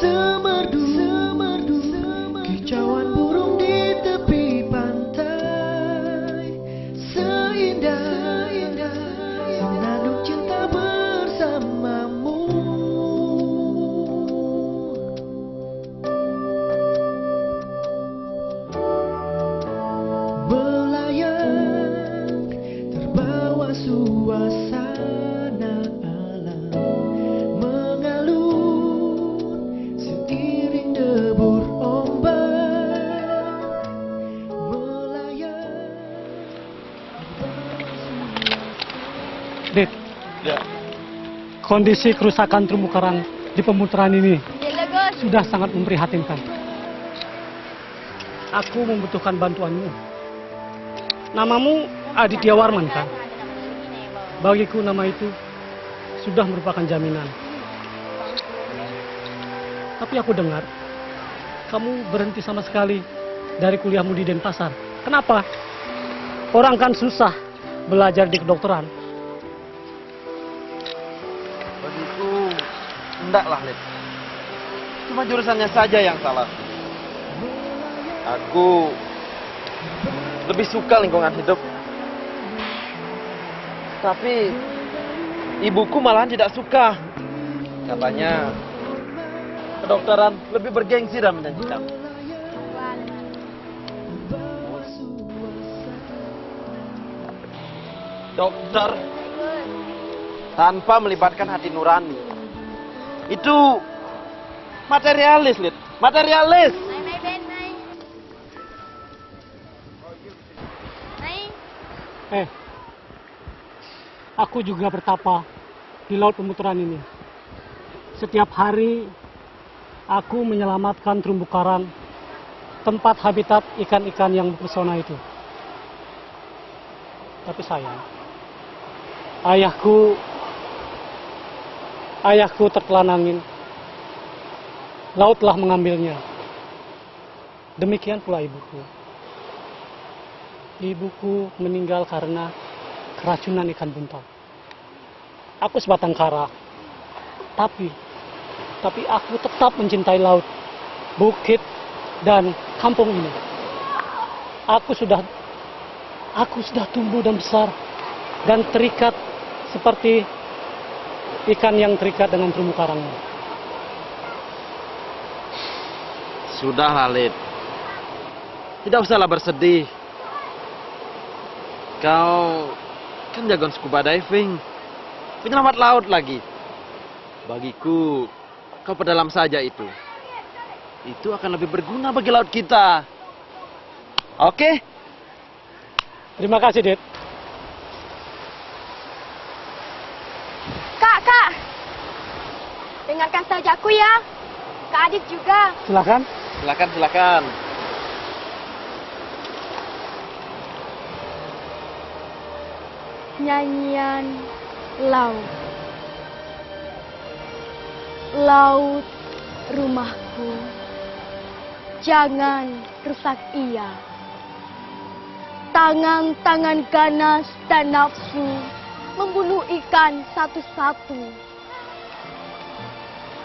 Semerdu, kicauan burung di tepi pantai, seindah menandung cinta bersamamu. Belayar terbawa suasana alam, mengalun seiring debur ombak. Melayar terbawa suasana. Dit, Ya. kondisi kerusakan terumbu karang di pemutaran ini sudah sangat memprihatinkan. Aku membutuhkan bantuanmu. Namamu Aditya Warman, kan? Bagiku nama itu sudah merupakan jaminan. Tapi aku dengar kamu berhenti sama sekali dari kuliahmu di Denpasar. Kenapa? Orang kan susah belajar di kedokteran. Bagiku, enggak lah, Lid. Cuma jurusannya saja yang salah. Aku lebih suka lingkungan hidup. Tapi ibuku malahan tidak suka. Katanya kedokteran lebih bergengsi dan menjanjikan. Dokter tanpa melibatkan hati nurani itu materialis, Lid. Materialis. Aku juga bertapa di laut pemutaran ini. Setiap hari aku menyelamatkan terumbu karang, tempat habitat ikan-ikan yang mempesona itu. Tapi sayang, ayahku tertelan angin. Laut telah mengambilnya. Demikian pula ibuku. Ibuku meninggal karena keracunan ikan buntal. Aku sebatang kara, tapi aku tetap mencintai laut, bukit, dan kampung ini. Aku sudah tumbuh dan besar dan terikat seperti ikan yang terikat dengan terumbu karangnya. Sudah, Lid. Tidak usahlah bersedih. Kau kan jagoan scuba diving, penyelamat laut lagi. Bagiku, kau pedalam saja itu. Itu akan lebih berguna bagi laut kita. Oke? Terima kasih, Dit. Kak! Dengarkan saja aku ya. Kak Adit juga. Silakan. Silakan, silakan. Nyanyian laut. Laut rumahku, jangan rusak ia. Tangan-tangan ganas dan nafsu membunuh ikan satu-satu.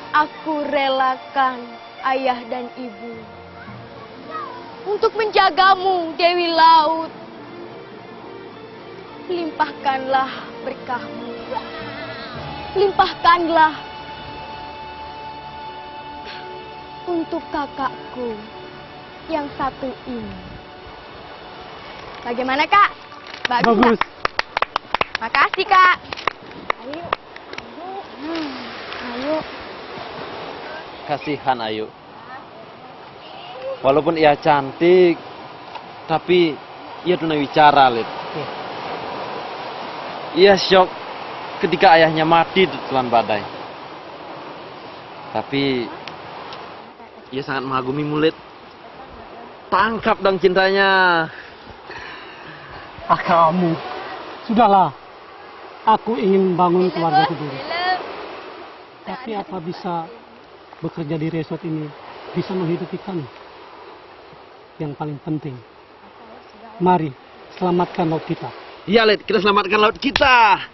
Aku relakan ayah dan ibu untuk menjagamu, Dewi Laut. Limpahkanlah berkahmu. Limpahkanlah untuk kakakku yang satu ini. Bagaimana, Kak? Bagus. Kak? Makasih, Kak. Ayo. Ayo. Kasihan Ayu. Walaupun ia cantik, tapi ia tunawicara, Lid. Ia syok ketika ayahnya mati telan badai. Tapi ia sangat mengagumi Mulit. Tangkap dong cintanya. Kamu. Sudahlah. Aku ingin membangun keluargaku dulu. Tapi apa bisa bekerja di resort ini bisa menghidupi kami? Yang paling penting, mari selamatkan laut kita. Iya, Lid, kita selamatkan laut kita.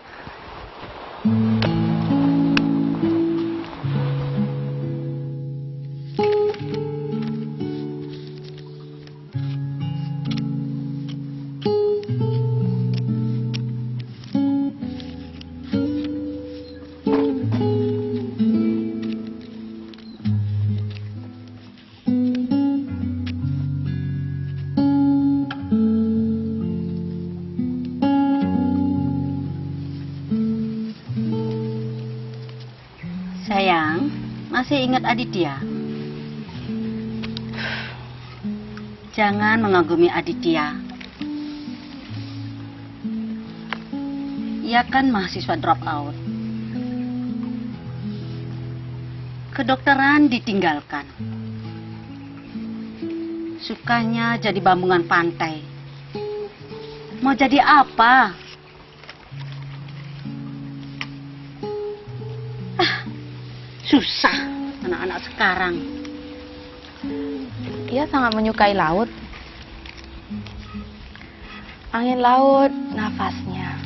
Sayang, masih ingat Aditya? Jangan mengagumi Aditya. Ia kan mahasiswa drop out. Kedokteran ditinggalkan. Sukanya jadi bambungan pantai. Mau jadi apa? Susah anak-anak sekarang. Ia sangat menyukai laut. Angin laut, nafasnya.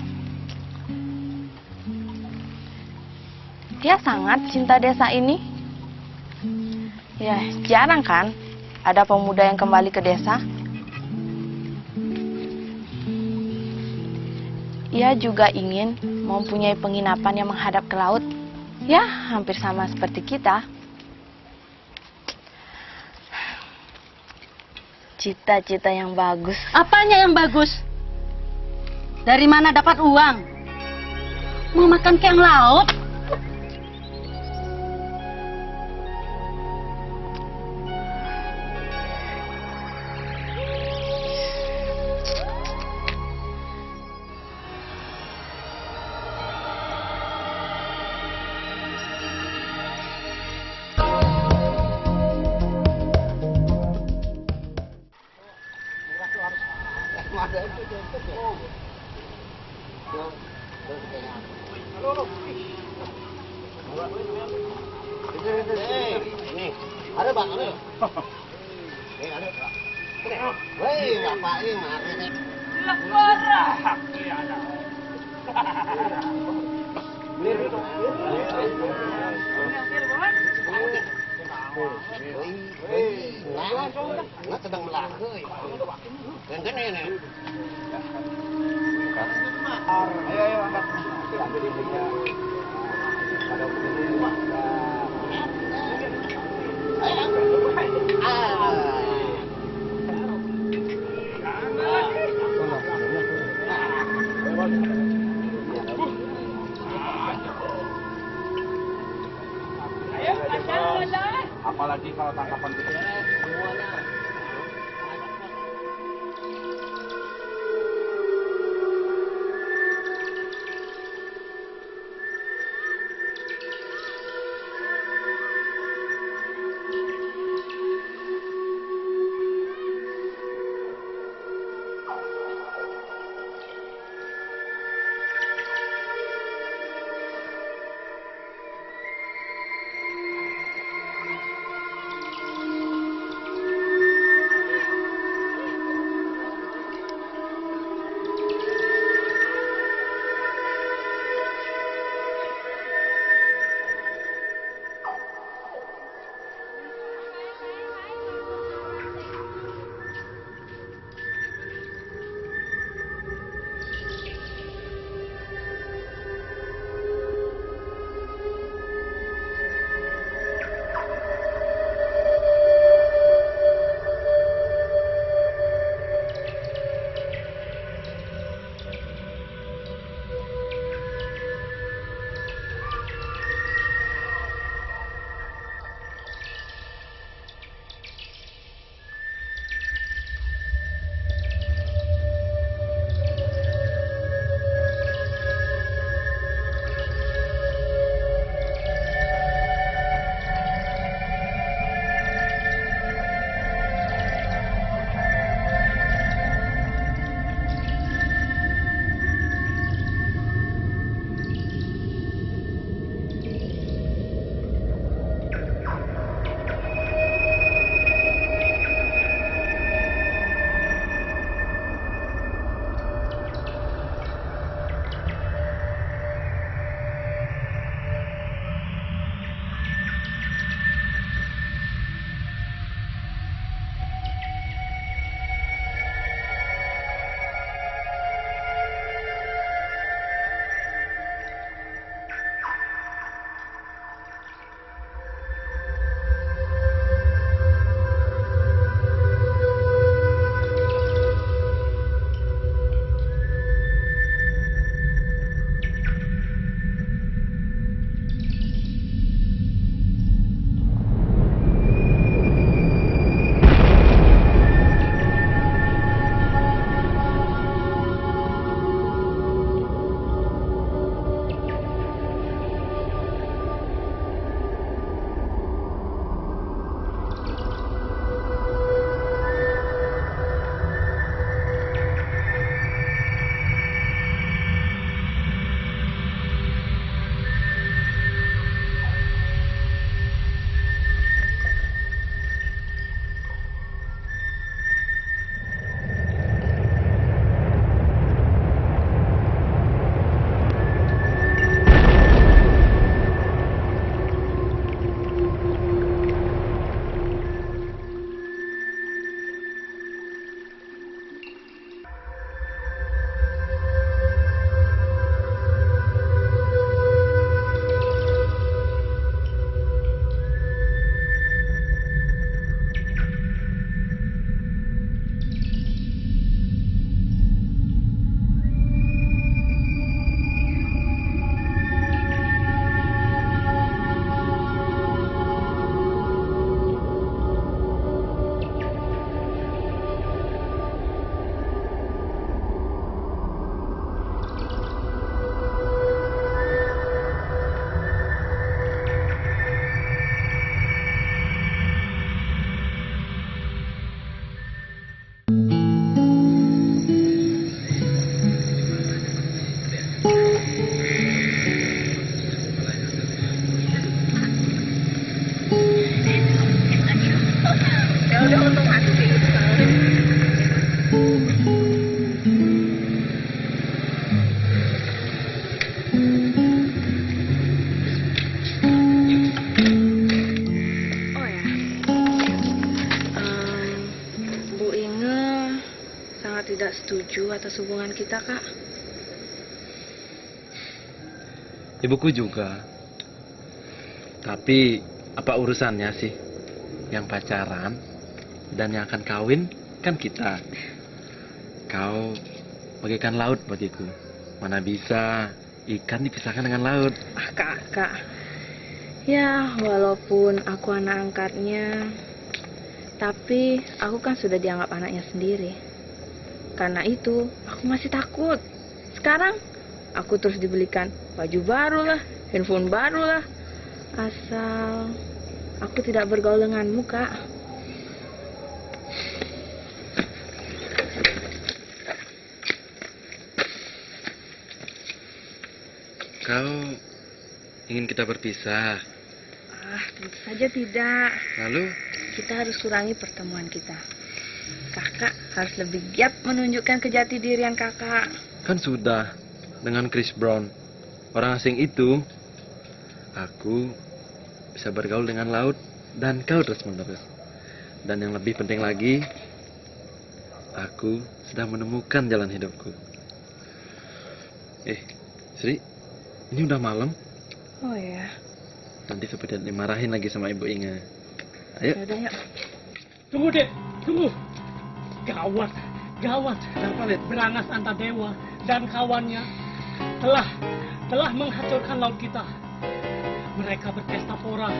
Dia sangat cinta desa ini. Ya, jarang kan ada pemuda yang kembali ke desa. Ia juga ingin mempunyai penginapan yang menghadap ke laut. Ya, hampir sama seperti kita. Cita-cita yang bagus. Apanya yang bagus? Dari mana dapat uang? Mau makan keong laut? Ada bang, ada. Ada. Woi, bapak ini mari nih. Nggak sedang melahirkan. Yang gini nih. Ayo, angkat. Apalagi kalau tangkapan kita semuanya. Ya udah otomatis kayak gitu soalnya. Oh ya, Bu Inge sangat tidak setuju atas hubungan kita, Kak. Ibuku juga. Tapi apa urusannya sih? Yang pacaran dan yang akan kawin kan kita. Kau bagaikan laut bagiku. Mana bisa ikan dipisahkan dengan laut. Ah, Kak. Ya, walaupun aku anak angkatnya, tapi aku kan sudah dianggap anaknya sendiri. Karena itu, aku masih takut. Sekarang, aku terus dibelikan baju baru lah, handphone baru lah. Asal aku tidak bergaul denganmu, Kak. Kau ingin kita berpisah. Ah, tentu saja tidak. Lalu Kita harus kurangi pertemuan kita. Kakak harus lebih giat menunjukkan kejati dirian kakak. kan sudah dengan Chris Brown. Orang asing itu, aku bisa bergaul dengan laut dan kau terus-menerus. Dan yang lebih penting lagi, aku sudah menemukan jalan hidupku. Sri, ini udah malam. Oh ya. Nanti seperti dimarahin lagi sama Ibu Inge. Ayo. Yaudah yuk. Tunggu, Dek. Tunggu. Gawat. Gawat. Kenapa, Lid? Berangas Antadewa dan kawannya telah menghancurkan laut kita. Mereka berpesta pora.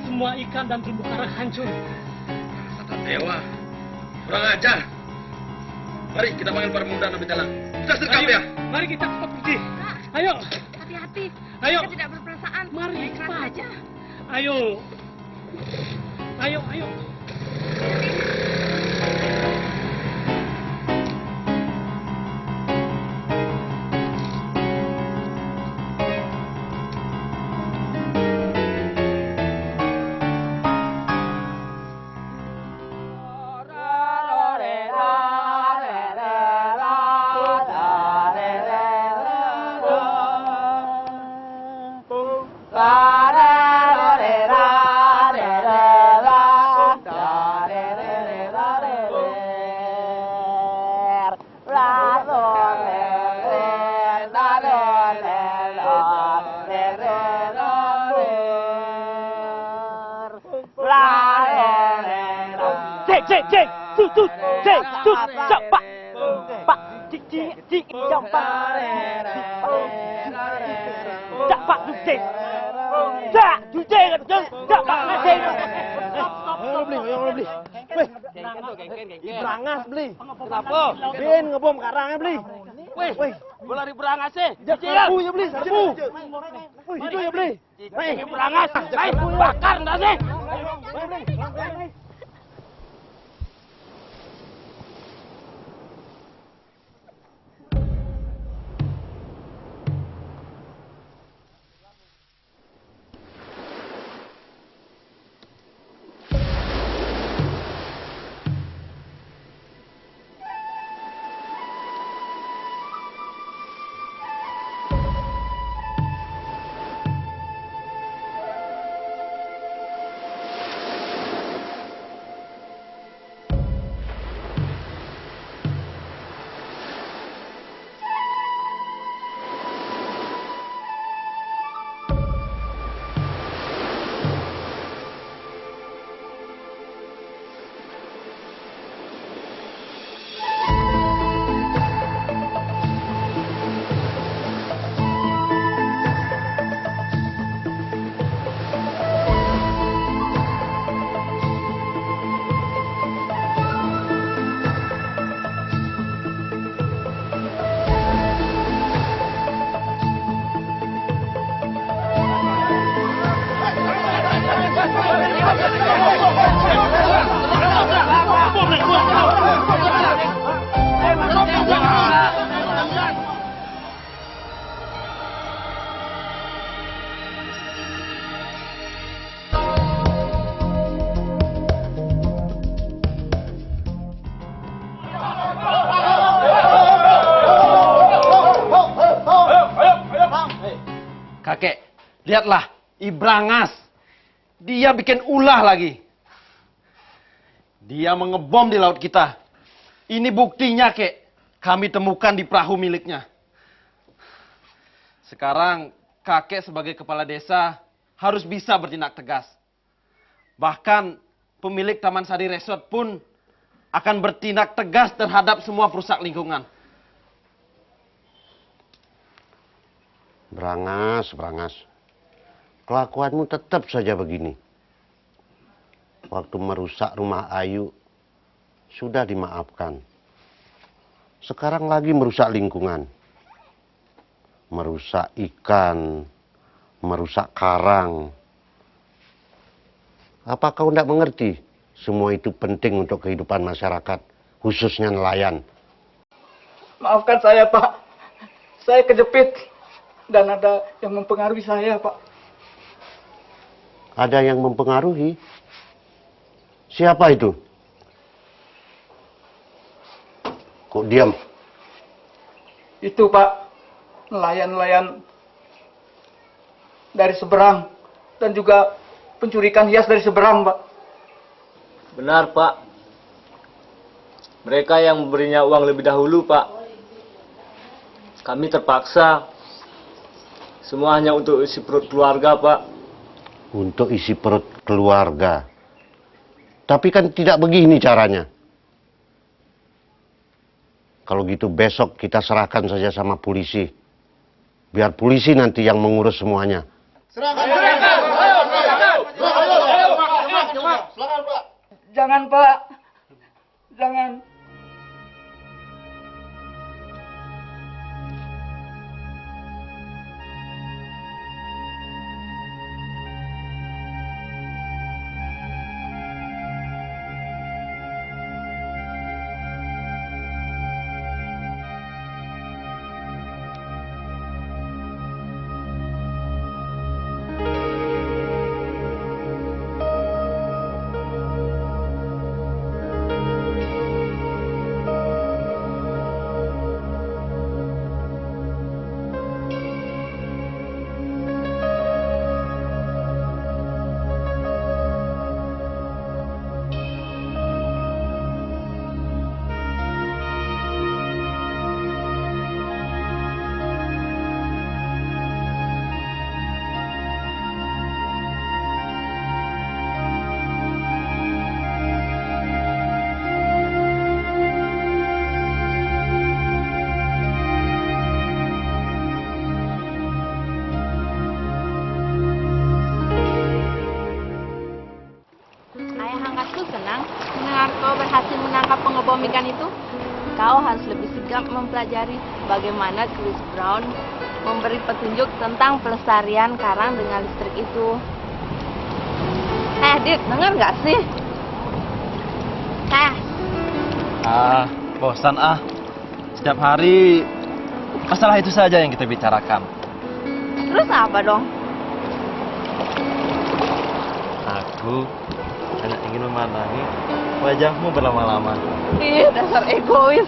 Semua ikan dan terumbu karang hancur. Kata dewa. Kurang ajar. Mari kita panggil para pemuda Nabi Talang. Kita sergap Ayo, ya. mari kita cepat pergi. Ayo. Hati-hati. Ayo. Kita tidak berperasaan. Mari, Ikhlas cepat. aja. Ayo. Ayo. Cek, tut, cepat, pak, cik, cepat, cepat, cek, beli. Berangas beli. Kenapa? Bin ngebom karangnya beli. Wih, Bola di berangas sih. serbu ya beli, serbu. Itu ya beli. Berangas. Bakar enggak sih? Lihatlah, Ibrangas. Dia bikin ulah lagi. Dia mengebom di laut kita. Ini buktinya, Kek. Kami temukan di perahu miliknya. Sekarang, kakek sebagai kepala desa harus bisa bertindak tegas. Bahkan, pemilik Taman Sari Resort pun akan bertindak tegas terhadap semua perusak lingkungan. Brangas. Kelakuanmu tetap saja begini. Waktu merusak rumah Ayu, sudah dimaafkan. Sekarang lagi merusak lingkungan. Merusak ikan, merusak karang. Apa kau tidak mengerti? Semua itu penting untuk kehidupan masyarakat, khususnya nelayan. Maafkan saya, Pak. Saya kejepit dan ada yang mempengaruhi saya, Pak. Ada yang mempengaruhi? Siapa itu? Kok diam? Itu, Pak, nelayan-nelayan dari seberang dan juga pencurikan hias dari seberang, Pak. Benar, Pak. Mereka yang memberinya uang lebih dahulu, Pak. Kami terpaksa. Semua hanya untuk isi perut keluarga, Pak. Untuk isi perut keluarga. Tapi kan tidak begini caranya. Kalau gitu besok kita serahkan saja sama polisi. Biar polisi nanti yang mengurus semuanya. Jangan, Pak. Jangan. kau berhasil menangkap pengebom ikan itu, kau harus lebih sigap mempelajari bagaimana Chris Brown memberi petunjuk tentang pelestarian karang dengan listrik itu. Dit, dengar nggak sih? Bosan Setiap hari masalah itu saja yang kita bicarakan. Terus apa dong? Aku hanya ingin memandangi wajahmu berlama-lama. Ih, dasar egois.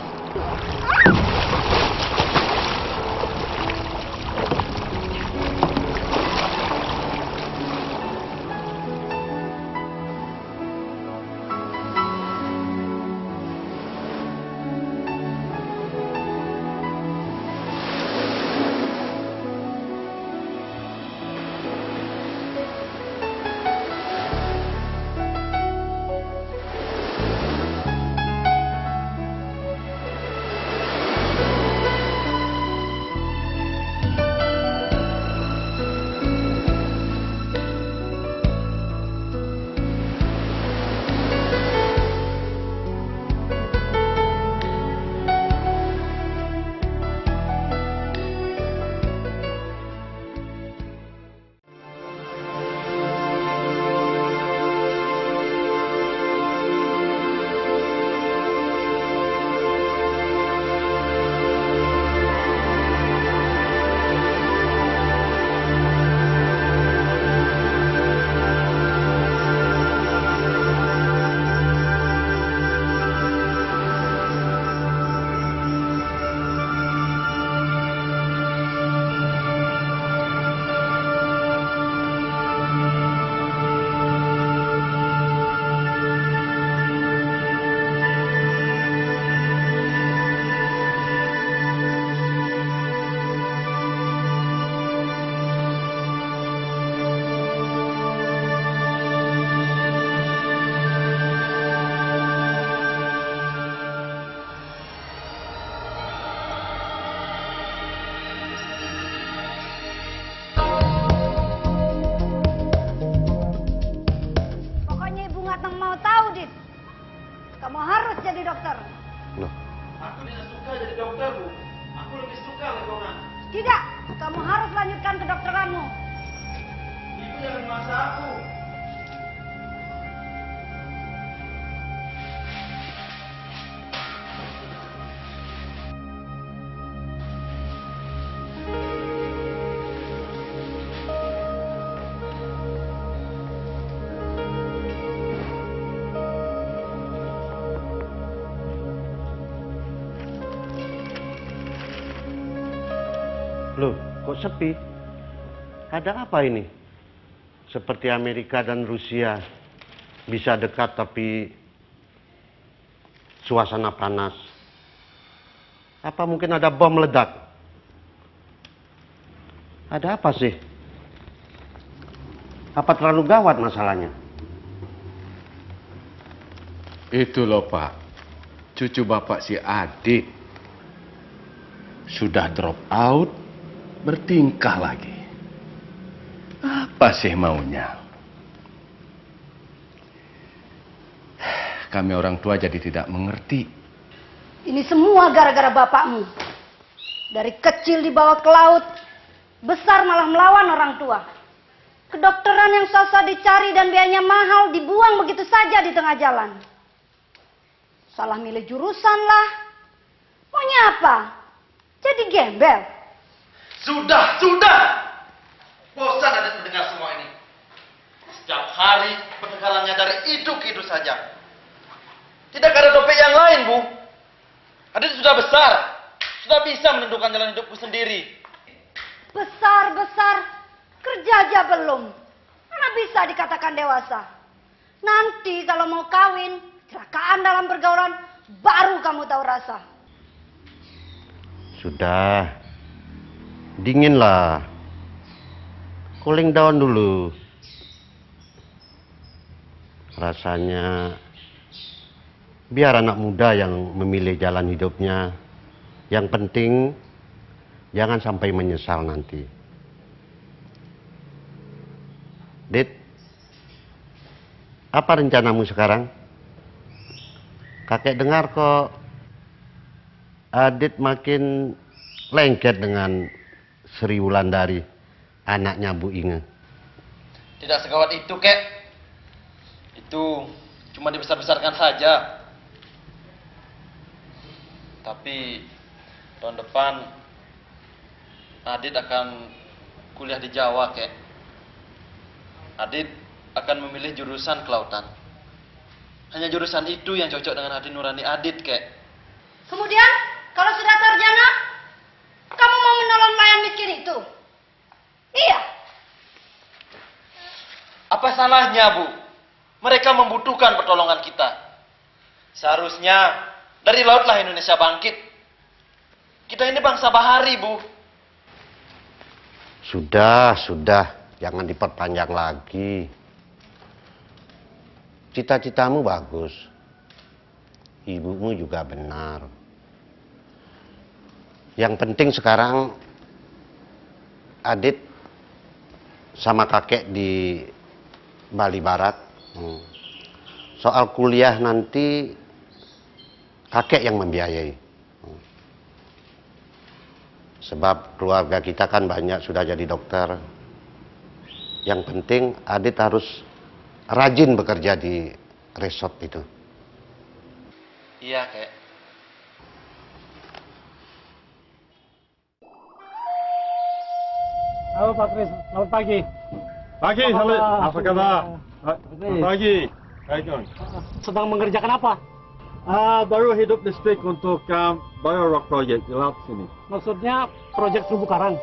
Kamu harus jadi dokter. Loh, Aku tidak suka jadi dokter, Bu. Aku lebih suka legongan. Tidak, kamu harus lanjutkan kedokteranmu. Ibu jangan memaksa aku. loh, kok sepi? Ada apa ini? Seperti Amerika dan Rusia bisa dekat tapi suasana panas. Apa mungkin ada bom meledak? Ada apa sih? Apa terlalu gawat masalahnya? Itu loh Pak, cucu Bapak si Adit sudah drop out, bertingkah lagi. Apa sih maunya? Kami orang tua jadi tidak mengerti. Ini semua gara-gara bapakmu. Dari kecil dibawa ke laut, besar malah melawan orang tua. Kedokteran yang susah dicari dan biayanya mahal dibuang begitu saja di tengah jalan. Salah milih jurusan lah. Maunya apa? Jadi gembel. Sudah! Bosan ada mendengar semua ini. Setiap hari pendengarannya dari itu ke itu saja. Tidak ada topik yang lain, Bu. Adit sudah besar. Sudah bisa menentukan jalan hidupku sendiri. Besar, kerja aja belum. Mana bisa dikatakan dewasa. Nanti kalau mau kawin, kecelakaan dalam pergaulan, baru kamu tahu rasa. Sudah, dinginlah. Cooling down dulu. Rasanya biar anak muda yang memilih jalan hidupnya. Yang penting jangan sampai menyesal nanti. Dit, apa rencanamu sekarang? Kakek dengar kok Adit makin lengket dengan Sri Wulandari, anaknya Bu Inge. Tidak segawat itu, Kek. Itu cuma dibesar-besarkan saja. Tapi tahun depan Adit akan kuliah di Jawa, Kek. Adit akan memilih jurusan kelautan. Hanya jurusan itu yang cocok dengan hati nurani Adit, Kek. Kemudian, kalau sudah sarjana, kamu mau menolong nelayan miskin itu? Iya. Apa salahnya, Bu? Mereka membutuhkan pertolongan kita. Seharusnya dari lautlah Indonesia bangkit. Kita ini bangsa bahari, Bu. Sudah, jangan diperpanjang lagi. Cita-citamu bagus. Ibumu juga benar. Yang penting sekarang Adit sama kakek di Bali Barat. Soal kuliah nanti kakek yang membiayai. Sebab keluarga kita kan banyak sudah jadi dokter. Yang penting Adit harus rajin bekerja di resort itu. Iya, Kek. Halo Pak Kris, selamat pagi. Pagi, Apa Halid. kabar? Apa kabar? Baik. Pagi. Baik. Sedang mengerjakan apa? Baru hidup listrik untuk Bio Rock Project di laut sini. Maksudnya proyek terumbu karang.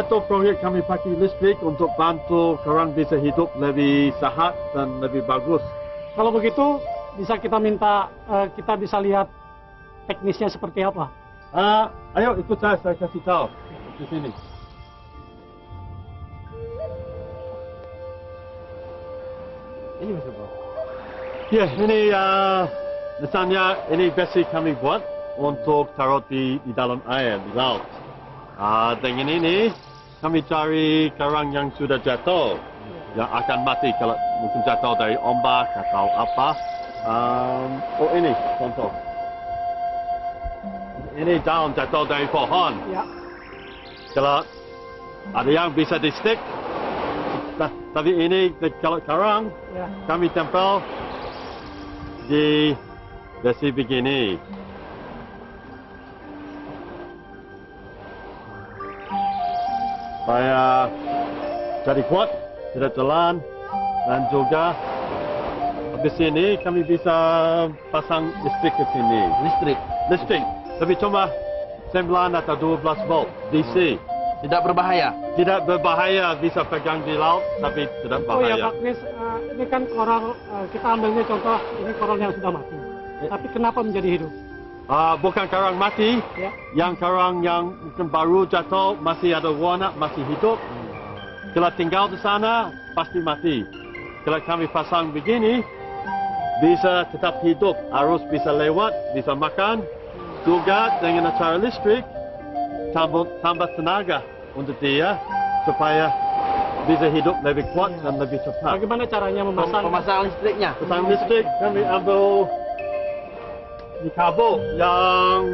Itu proyek kami pakai listrik untuk bantu karang bisa hidup lebih sehat dan lebih bagus. Kalau begitu, bisa kita minta, kita bisa lihat teknisnya seperti apa? Ayo ikut saya kasih tahu di sini. Ini apa? Ya, ini misalnya ini besi kami buat untuk taruh di dalam air, di laut. Dengan ini kami cari karang yang sudah jatuh, yang akan mati kalau mungkin jatuh dari ombak atau apa. Oh ini contoh. Ini daun jatuh dari pohon. Ya. Kalau ada yang bisa di stick, tapi ini kalau karang Ya. kami tempel di besi begini. Supaya jadi kuat, tidak jalan, dan juga habis ini kami bisa pasang listrik ke sini. Listrik. Tapi cuma 9 atau 12 volt DC. Tidak berbahaya. Tidak berbahaya, bisa pegang di laut, tapi tidak Oh ya bahaya. Pak Kris, ini kan koral, kita ambilnya contoh, ini koral yang sudah mati. Tapi kenapa menjadi hidup? Bukan karang mati, Ya. yang karang yang mungkin baru jatuh, masih ada warna, masih hidup. Kalau tinggal di sana, pasti mati. Kalau kami pasang begini, bisa tetap hidup, arus bisa lewat, bisa makan. Juga dengan cara listrik, tambah tenaga untuk dia, supaya bisa hidup lebih kuat dan lebih cepat. Bagaimana caranya memasang? Pemasangan listriknya. Pasang listrik, kami ambil di kabel yang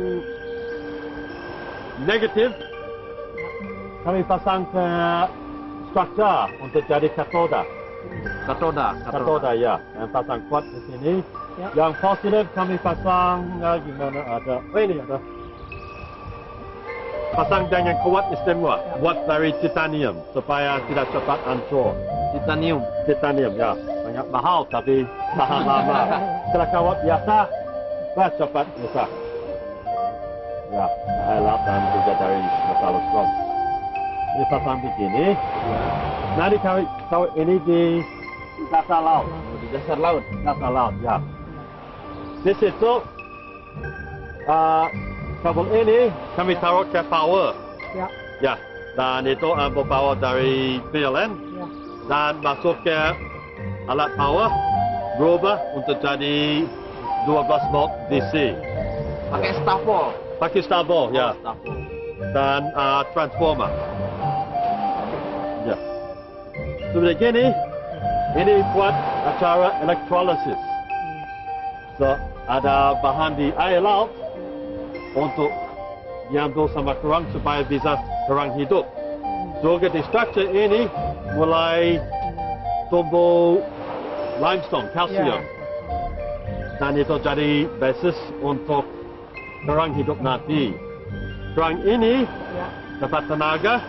negatif, kami pasang ke struktur untuk jadi katoda. Katoda ya, yang pasang kuat di sini. Ya. Yang positif kami pasang gimana ada? Oh ini ada. Pasang dengan kuat istimewa, buat dari titanium supaya tidak cepat hancur. Titanium ya, banyak mahal tapi tahan lama. Kalau kawat biasa, cepat rusak. Ya, alat dan juga dari metal strom. Ini pasang begini. Nanti kalau ini di dasar laut. Di dasar laut. Dasar laut, ya. Di situ kabel ini kami taruh ke power. Ya. Ya, dan itu ambil power dari PLN Ya. dan masuk ke alat power, berubah untuk jadi 12 volt DC. Pakai stafel. Pakai stafel, ya. Stafel. Dan transformer. Ya. Seperti ini buat acara elektrolisis. So, ada bahan di air laut untuk diambil sama kerang supaya bisa kerang hidup. Juga di struktur ini mulai tumbuh limestone, kalsium. Dan itu jadi basis untuk kerang hidup nanti. Kerang ini dapat tenaga,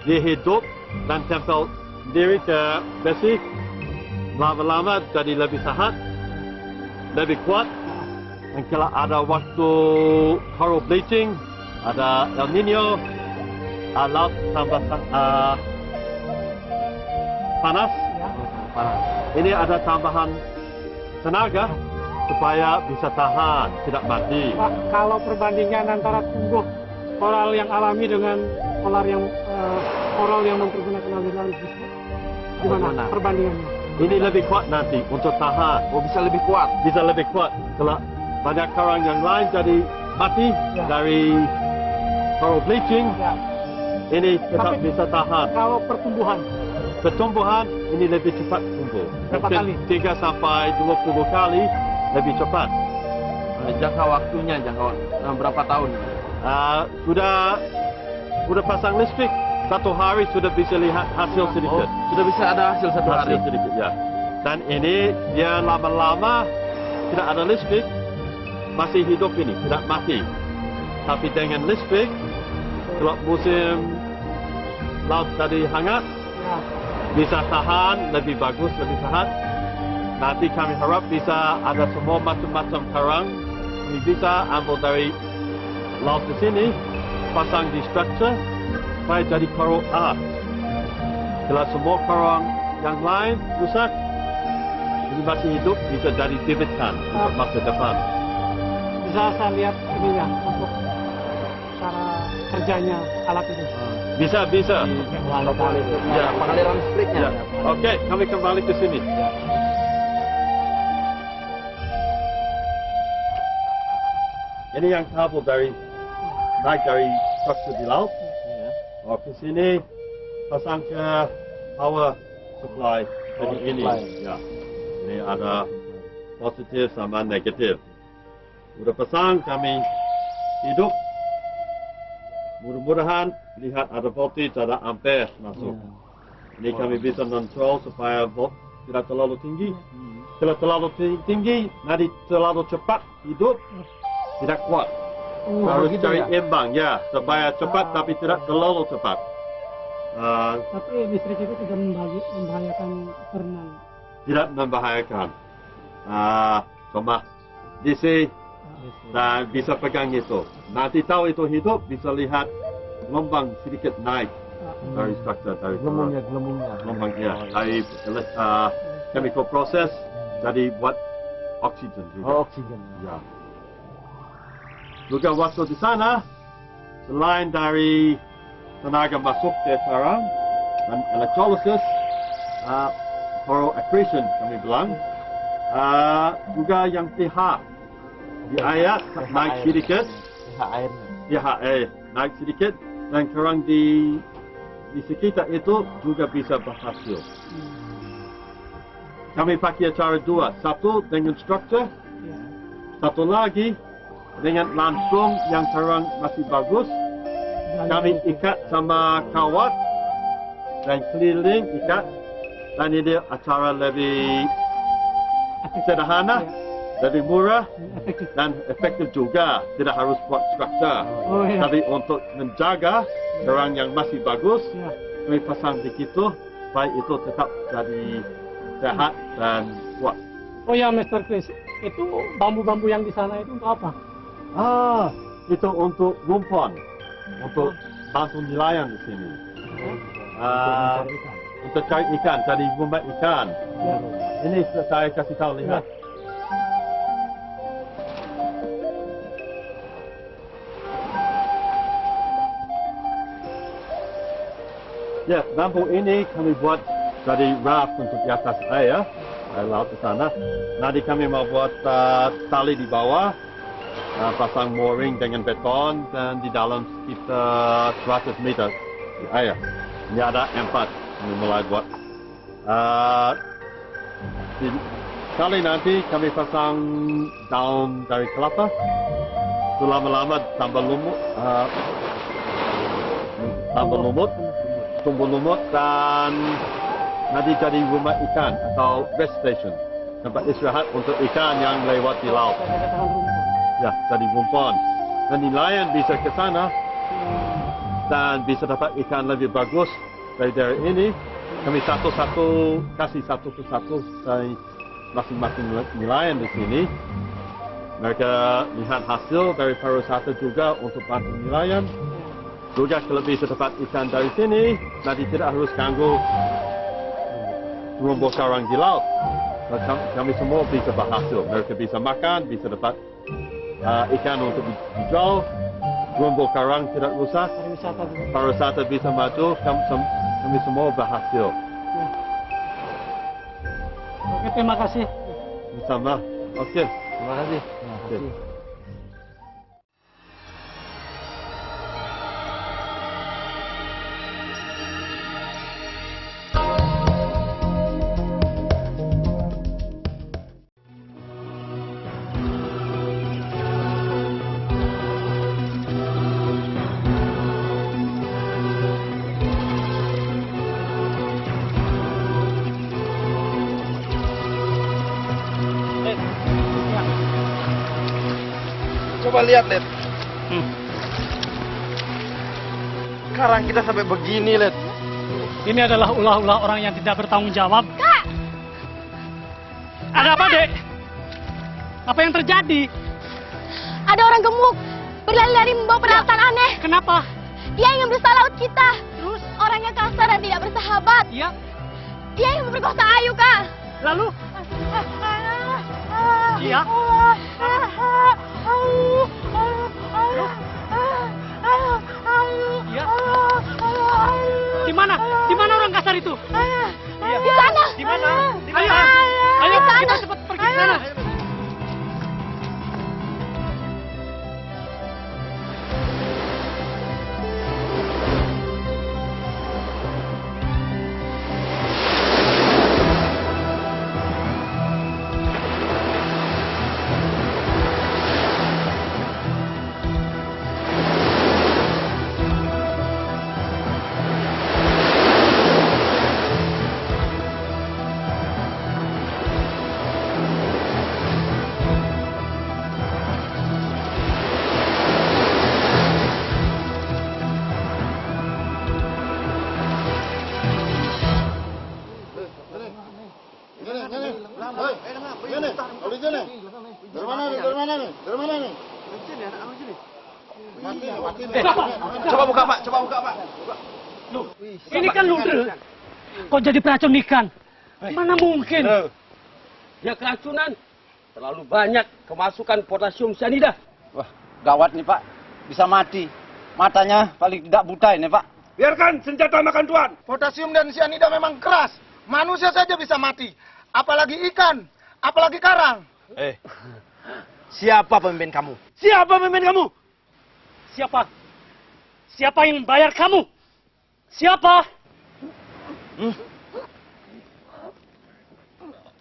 dia hidup dan tempel diri ke besi. Lama-lama jadi lebih sehat, lebih kuat. Dan kalau ada waktu coral bleaching, ada El Nino, laut tambah panas. Ini ada tambahan tenaga supaya bisa tahan, tidak mati. Pak, kalau perbandingan antara tumbuh koral yang alami dengan koral yang mempergunakan aliran listrik, gimana perbandingannya? Ini lebih kuat nanti untuk tahan. Oh, bisa lebih kuat. Bisa lebih kuat. Kalau banyak karang yang lain jadi mati dari coral bleaching, ini tetap bisa tahan. Kalau pertumbuhan ini lebih cepat tumbuh. Berapa kali? 3 sampai 20 kali lebih cepat. Jangka waktunya berapa tahun? Sudah pasang listrik, 1 hari sudah bisa lihat hasil sedikit. Sudah bisa ada hasil 1 hari. Hasil sedikit, ya. Dan ini dia lama-lama tidak ada listrik, masih hidup ini, tidak mati. Tapi dengan listrik, kalau musim laut tadi hangat, bisa tahan, lebih bagus, lebih sehat. Nanti kami harap bisa ada semua macam-macam karang. Kami bisa ambil dari laut di sini, pasang di struktur, supaya jadi coral art. Kalau semua karang yang lain rusak, ini masih hidup, bisa jadi bibitkan untuk masa depan. bisa saya lihat ininya untuk cara kerjanya alat itu. Bisa. Ya, pengaliran listriknya. Ya. Oke, kami kembali ke sini. Ini yang kabel naik dari struktur di laut. Ke sini pasang ke power supply. Jadi ini, ya. Ini ada positif sama negatif. Udah pasang kami hidup. Mudah-mudahan lihat ada voltage, ada ampere masuk. Ini kami bisa kontrol supaya volt tidak terlalu tinggi. Kalau terlalu tinggi, nanti terlalu cepat hidup, tidak kuat. Harus gitu cari ya? imbang, ya, supaya cepat tapi tidak terlalu cepat. Tapi listrik itu tidak membahayakan perenang. Tidak membahayakan. Cuma DC dan bisa pegang itu. Nanti tahu itu hidup, bisa lihat gelombang sedikit naik dari struktur dari Gelembungnya. gelombang ya dari chemical process jadi buat oksigen juga. Oh, oksigen. Ya. Juga waktu di sana selain dari tenaga masuk ke sarang dan electrolysis, accretion kami bilang, juga yang pH di air naik sedikit, pH air naik sedikit, dan kerang di sekitar itu juga bisa berhasil. Kami pakai cara dua, satu dengan struktur, satu lagi dengan langsung yang kerang masih bagus. Kami ikat sama kawat dan keliling ikat, dan ini acara lebih sederhana, lebih murah dan efektif juga. Tidak harus buat struktur, tapi untuk menjaga kerang yang masih bagus, kami pasang begitu, supaya itu tetap jadi sehat dan kuat. Oh ya, Mr. Chris, itu bambu-bambu yang di sana itu untuk apa? Itu untuk rumpon, untuk bantu nelayan di sini. Untuk cari ikan, jadi rumah ikan. Ini saya kasih tahu, lihat. Ya, bambu ini kami buat jadi raft untuk di atas air, dari laut ke sana. Nanti kami mau buat tali di bawah, pasang mooring dengan beton, dan di dalam sekitar 100 meter di air. Ini ada 4, kami mulai buat. Kali nanti kami pasang daun dari kelapa, itu lama-lama tambah lumut, tumbuh lumut, dan nanti jadi rumah ikan atau rest station, tempat istirahat untuk ikan yang lewat di laut. Ya, jadi rumpon. Dan nelayan bisa ke sana dan bisa dapat ikan lebih bagus dari ini. Kami kasih satu persatu dari masing-masing nelayan di sini. Mereka lihat hasil dari pariwisata juga untuk bantu nelayan. Juga kalau bisa dapat ikan dari sini, nanti tidak harus ganggu terumbu karang di laut. Kami semua bisa berhasil. Mereka bisa makan, bisa dapat ikan untuk dijual, terumbu karang tidak rusak, pariwisata bisa maju, kami semua berhasil. Oke, terima kasih. Sama. Oke. Terima kasih. Oke. Coba lihat, Led. Sekarang kita sampai begini, Led. Ini adalah ulah-ulah orang yang tidak bertanggung jawab. Kak! Ada apa, Dek? Apa yang terjadi? Ada orang gemuk berlari-lari membawa peralatan aneh. Kenapa? Dia ingin berusaha laut kita. Terus? Orangnya kasar dan tidak bersahabat. Iya. Dia ingin memperkosa Ayu, Kak. Lalu? Iya. Iya. Di mana? Di mana orang kasar itu? Di sana. Di mana? Ayo, ayo kita cepat pergi ke sana. Coba buka Pak. Loh, ini kan luder. Kok jadi peracun ikan? Mana mungkin? Ya keracunan. Terlalu banyak kemasukan potasium cyanida. Wah, gawat nih Pak. Bisa mati. Matanya paling tidak buta ini Pak. Biarkan senjata makan tuan. Potasium dan cyanida memang keras. Manusia saja bisa mati. Apalagi ikan. Apalagi karang. Siapa pemimpin kamu? Siapa pemimpin kamu? Siapa? Siapa yang membayar kamu? Siapa?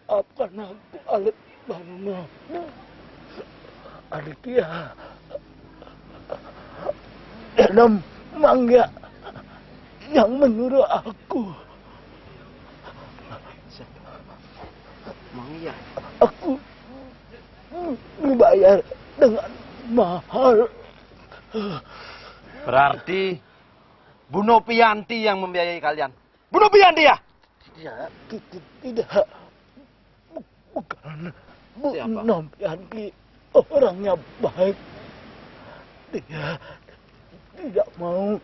Apa nama Alek Bama? Aditya. Dan Mangga yang menyuruh aku. Mangga. Aku dibayar dengan mahal. Berarti Bu Nopianti yang membiayai kalian. Bu Nopianti ya? Tidak. Bukan. Bu Nopianti orangnya baik. Dia tidak mau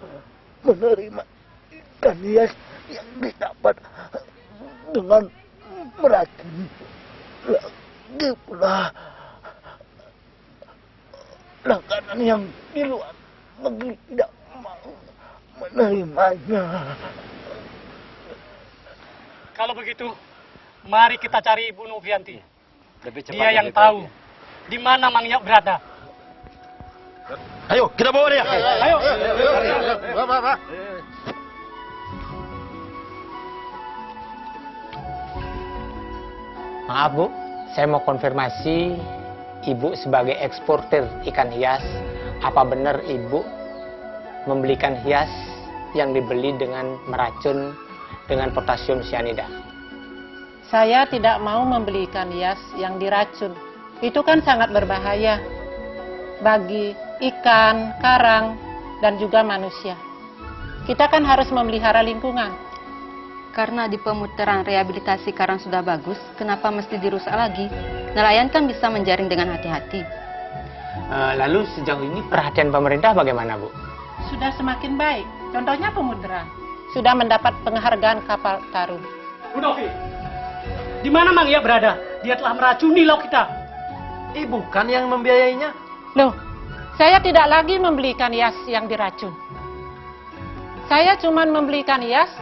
menerima ikan hias yang didapat dengan meracun. Lagi pula langganan yang di luar negeri tidak mau menerimanya. Kalau begitu, mari kita cari Ibu Novianti. Dia yang tahu di mana Mang Yok berada. Ayo, kita bawa dia. Ayo. Pak. Maaf Bu, saya mau konfirmasi Ibu sebagai eksportir ikan hias, apa benar Ibu membeli ikan hias yang dibeli dengan meracun dengan potasium cyanida? Saya tidak mau membeli ikan hias yang diracun. Itu kan sangat berbahaya bagi ikan, karang, dan juga manusia. Kita kan harus memelihara lingkungan. Karena di pemutaran rehabilitasi karang sudah bagus, kenapa mesti dirusak lagi? Nelayan kan bisa menjaring dengan hati-hati. Lalu sejauh ini perhatian pemerintah bagaimana Bu? Sudah semakin baik. Contohnya pemutaran. Sudah mendapat penghargaan kapal Tarun. Bu Novi, di mana Mang Yok berada? Dia telah meracuni laut kita. Ibu kan yang membiayainya. Loh, saya tidak lagi membeli ikan hias yang diracun. Saya cuma membeli ikan hias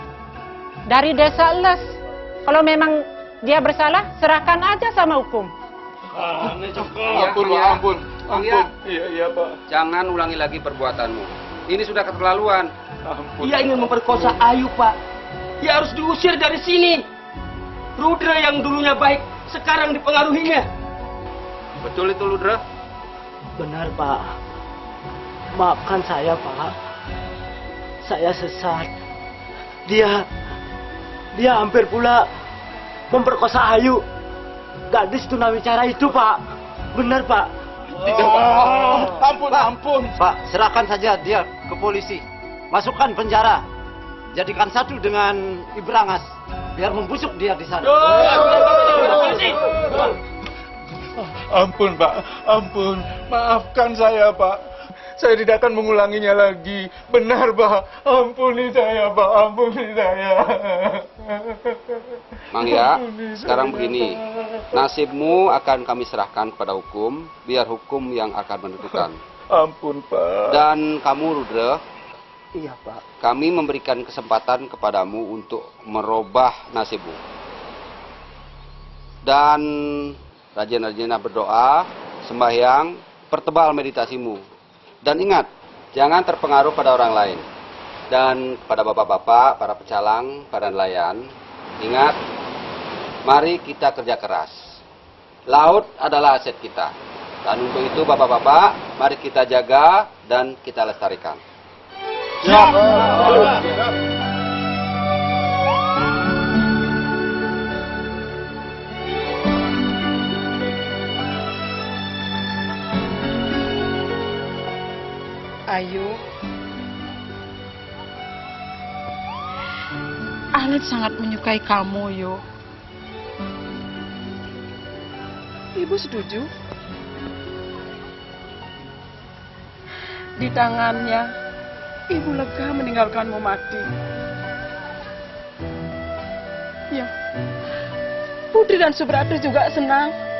dari desa Les. Kalau memang dia bersalah, serahkan aja sama hukum. Ampun. Iya, Pak. Jangan ulangi lagi perbuatanmu. Ini sudah keterlaluan. Dia ingin memperkosa Ayu, Pak. Dia harus diusir dari sini. Rudra yang dulunya baik, sekarang dipengaruhinya. Betul itu, Ludra? Benar, Pak. Maafkan saya, Pak. Saya sesat. Dia hampir pula memperkosa Ayu. Gadis tunawicara itu, Pak. Benar, Pak. Tidak, ampun. Pak, serahkan saja dia ke polisi. Masukkan penjara. Jadikan satu dengan Ibu Rangas. Biar membusuk dia di sana. Ampun, Pak. Ampun. Maafkan saya, Pak. Saya tidak akan mengulanginya lagi. Benar, Pak. Ampuni saya, Pak. Ampuni saya. Mangga, sekarang begini. Nasibmu akan kami serahkan kepada hukum, biar hukum yang akan menentukan. Ampun, Pak. Dan kamu, Rudra, Iya, Pak. kami memberikan kesempatan kepadamu untuk merubah nasibmu. Dan rajin-rajinlah berdoa, sembahyang, pertebal meditasimu. Dan ingat, jangan terpengaruh pada orang lain. Dan kepada bapak-bapak, para pecalang, para nelayan, ingat, mari kita kerja keras. Laut adalah aset kita. Dan untuk itu bapak-bapak, mari kita jaga dan kita lestarikan. Ayu, Alet sangat menyukai kamu, Yu. Ibu setuju. Di tangannya, ibu lega meninggalkanmu mati. Ya, Putri dan Subrata juga senang